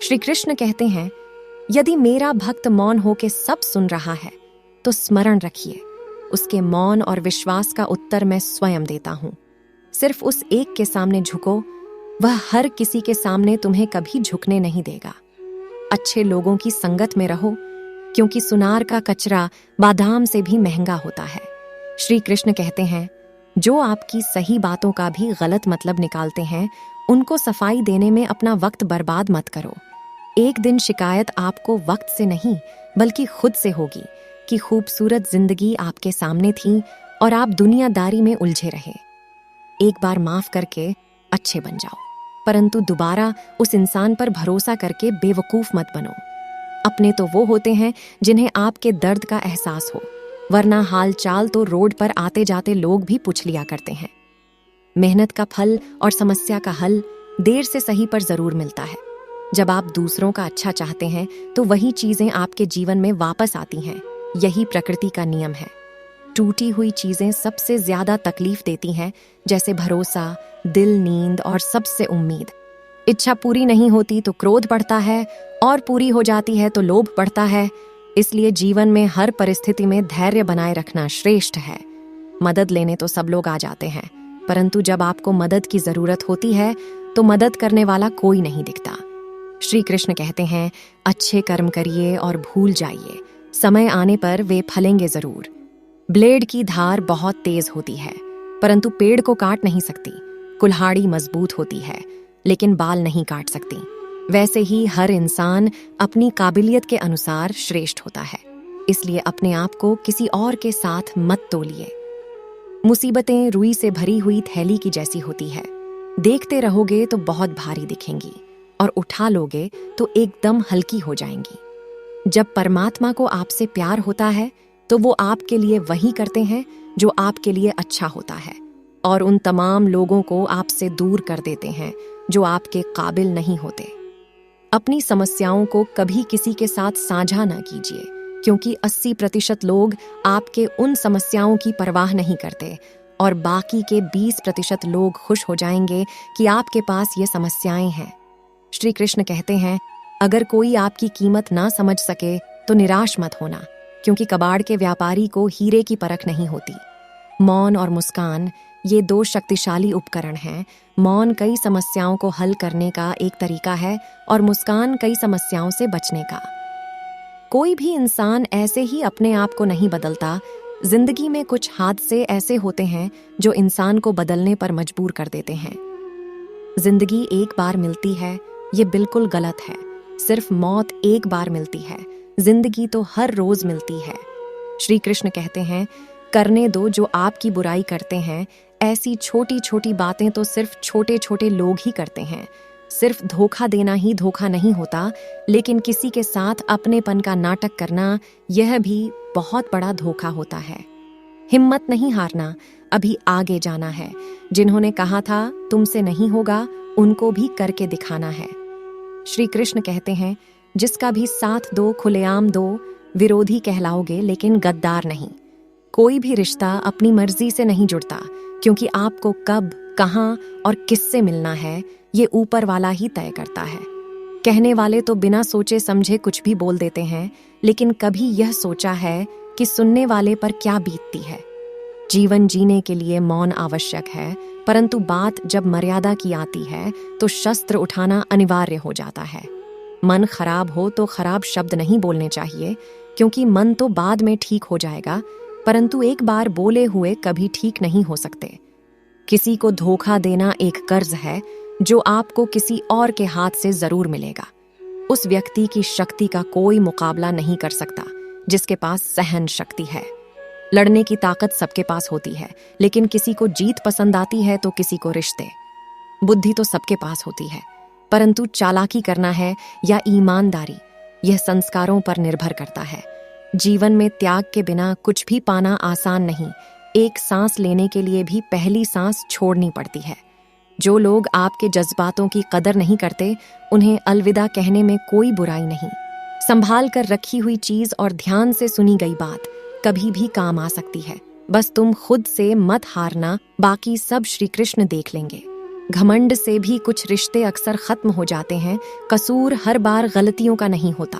श्री कृष्ण कहते हैं, यदि मेरा भक्त मौन होके सब सुन रहा है तो स्मरण रखिए, उसके मौन और विश्वास का उत्तर मैं स्वयं देता हूं। सिर्फ उस एक के सामने झुको, वह हर किसी के सामने तुम्हें कभी झुकने नहीं देगा। अच्छे लोगों की संगत में रहो, क्योंकि सुनार का कचरा बादाम से भी महंगा होता है। श्री कृष्ण कहते हैं, जो आपकी सही बातों का भी गलत मतलब निकालते हैं, उनको सफाई देने में अपना वक्त बर्बाद मत करो। एक दिन शिकायत आपको वक्त से नहीं बल्कि खुद से होगी कि खूबसूरत जिंदगी आपके सामने थी और आप दुनियादारी में उलझे रहे। एक बार माफ करके अच्छे बन जाओ, परंतु दोबारा उस इंसान पर भरोसा करके बेवकूफ मत बनो। अपने तो वो होते हैं जिन्हें आपके दर्द का एहसास हो, वरना हाल चाल तो रोड पर आते जाते लोग भी पूछ लिया करते हैं। मेहनत का फल और समस्या का हल देर से सही पर जरूर मिलता है। जब आप दूसरों का अच्छा चाहते हैं तो वही चीजें आपके जीवन में वापस आती हैं। यही प्रकृति का नियम है। टूटी हुई चीजें सबसे ज्यादा तकलीफ देती हैं, जैसे भरोसा, दिल, नींद और सबसे उम्मीद। इच्छा पूरी नहीं होती तो क्रोध बढ़ता है, और पूरी हो जाती है तो लोभ बढ़ता है। इसलिए जीवन में हर परिस्थिति में धैर्य बनाए रखना श्रेष्ठ है। मदद लेने तो सब लोग आ जाते हैं, परंतु जब आपको मदद की जरूरत होती है तो मदद करने वाला कोई नहीं दिखता। श्री कृष्ण कहते हैं, अच्छे कर्म करिए और भूल जाइए, समय आने पर वे फलेंगे जरूर। ब्लेड की धार बहुत तेज होती है, परंतु पेड़ को काट नहीं सकती। कुल्हाड़ी मजबूत होती है, लेकिन बाल नहीं काट सकती। वैसे ही हर इंसान अपनी काबिलियत के अनुसार श्रेष्ठ होता है। इसलिए अपने आप को किसी और के साथ मत तोलिए। मुसीबतें रुई से भरी हुई थैली की जैसी होती है। देखते रहोगे तो बहुत भारी दिखेंगी, और उठा लोगे तो एकदम हल्की हो जाएंगी। जब परमात्मा को आपसे प्यार होता है तो वो आपके लिए वही करते हैं जो आपके लिए अच्छा होता है, और उन तमाम लोगों को आपसे दूर कर देते हैं जो आपके काबिल नहीं होते। अपनी समस्याओं को कभी किसी के साथ साझा ना कीजिए, क्योंकि 80% लोग आपके उन समस्याओं की परवाह नहीं करते, और बाकी के 20% लोग खुश हो जाएंगे कि आपके पास ये समस्याएं हैं। श्री कृष्ण कहते हैं, अगर कोई आपकी कीमत ना समझ सके तो निराश मत होना, क्योंकि कबाड़ के व्यापारी को हीरे की परख नहीं होती। मौन और मुस्कान, ये 2 शक्तिशाली उपकरण हैं। मौन कई समस्याओं को हल करने का एक तरीका है, और मुस्कान कई समस्याओं से बचने का। कोई भी इंसान ऐसे ही अपने आप को नहीं बदलता। जिंदगी में कुछ हादसे ऐसे होते हैं जो इंसान को बदलने पर मजबूर कर देते हैं। जिंदगी एक बार मिलती है, ये बिल्कुल गलत है। सिर्फ मौत एक बार मिलती है, जिंदगी तो हर रोज मिलती है। श्री कृष्ण कहते हैं, करने दो जो आपकी बुराई करते हैं। ऐसी छोटी छोटी बातें तो सिर्फ छोटे छोटे लोग ही करते हैं। सिर्फ धोखा देना ही धोखा नहीं होता, लेकिन किसी के साथ अपनेपन का नाटक करना, यह भी बहुत बड़ा धोखा होता है। हिम्मत नहीं हारना, अभी आगे जाना है। जिन्होंने कहा था तुमसे नहीं होगा, उनको भी करके दिखाना है। श्री कृष्ण कहते हैं, जिसका भी साथ दो खुलेआम दो, विरोधी कहलाओगे लेकिन गद्दार नहीं। कोई भी रिश्ता अपनी मर्जी से नहीं जुड़ता, क्योंकि आपको कब, कहां और किससे मिलना है, ये ऊपर वाला ही तय करता है। कहने वाले तो बिना सोचे समझे कुछ भी बोल देते हैं, लेकिन कभी यह सोचा है कि सुनने वाले पर क्या बीतती है। जीवन जीने के लिए मौन आवश्यक है, परंतु बात जब मर्यादा की आती है तो शस्त्र उठाना अनिवार्य हो जाता है। मन खराब हो तो खराब शब्द नहीं बोलने चाहिए, क्योंकि मन तो बाद में ठीक हो जाएगा, परंतु एक बार बोले हुए कभी ठीक नहीं हो सकते। किसी को धोखा देना एक कर्ज है जो आपको किसी और के हाथ से जरूर मिलेगा। उस व्यक्ति की शक्ति का कोई मुकाबला नहीं कर सकता जिसके पास सहन शक्ति है। लड़ने की ताकत सबके पास होती है, लेकिन किसी को जीत पसंद आती है तो किसी को रिश्ते। बुद्धि तो सबके पास होती है, परंतु चालाकी करना है या ईमानदारी, यह संस्कारों पर निर्भर करता है। जीवन में त्याग के बिना कुछ भी पाना आसान नहीं। एक सांस लेने के लिए भी पहली सांस छोड़नी पड़ती है। जो लोग आपके जज्बातों की कदर नहीं करते, उन्हें अलविदा कहने में कोई बुराई नहीं। संभाल कर रखी हुई चीज और ध्यान से सुनी गई बात कभी भी काम आ सकती है। बस तुम खुद से मत हारना, बाकी सब श्री कृष्ण देख लेंगे। घमंड से भी कुछ रिश्ते अक्सर खत्म हो जाते हैं। कसूर हर बार गलतियों का नहीं होता,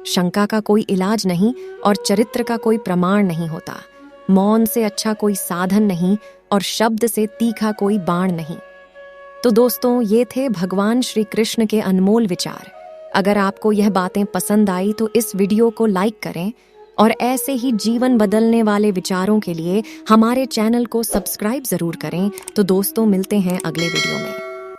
शंका का कोई इलाज नहीं और चरित्र का कोई प्रमाण नहीं होता। मौन से अच्छा कोई साधन नहीं और शब्द से तीखा कोई बाण नहीं। तो दोस्तों, ये थे भगवान श्री कृष्ण के अनमोल विचार। अगर आपको यह बातें पसंद आई तो इस वीडियो को लाइक करें और ऐसे ही जीवन बदलने वाले विचारों के लिए हमारे चैनल को सब्सक्राइब जरूर करें। तो दोस्तों, मिलते हैं अगले वीडियो में।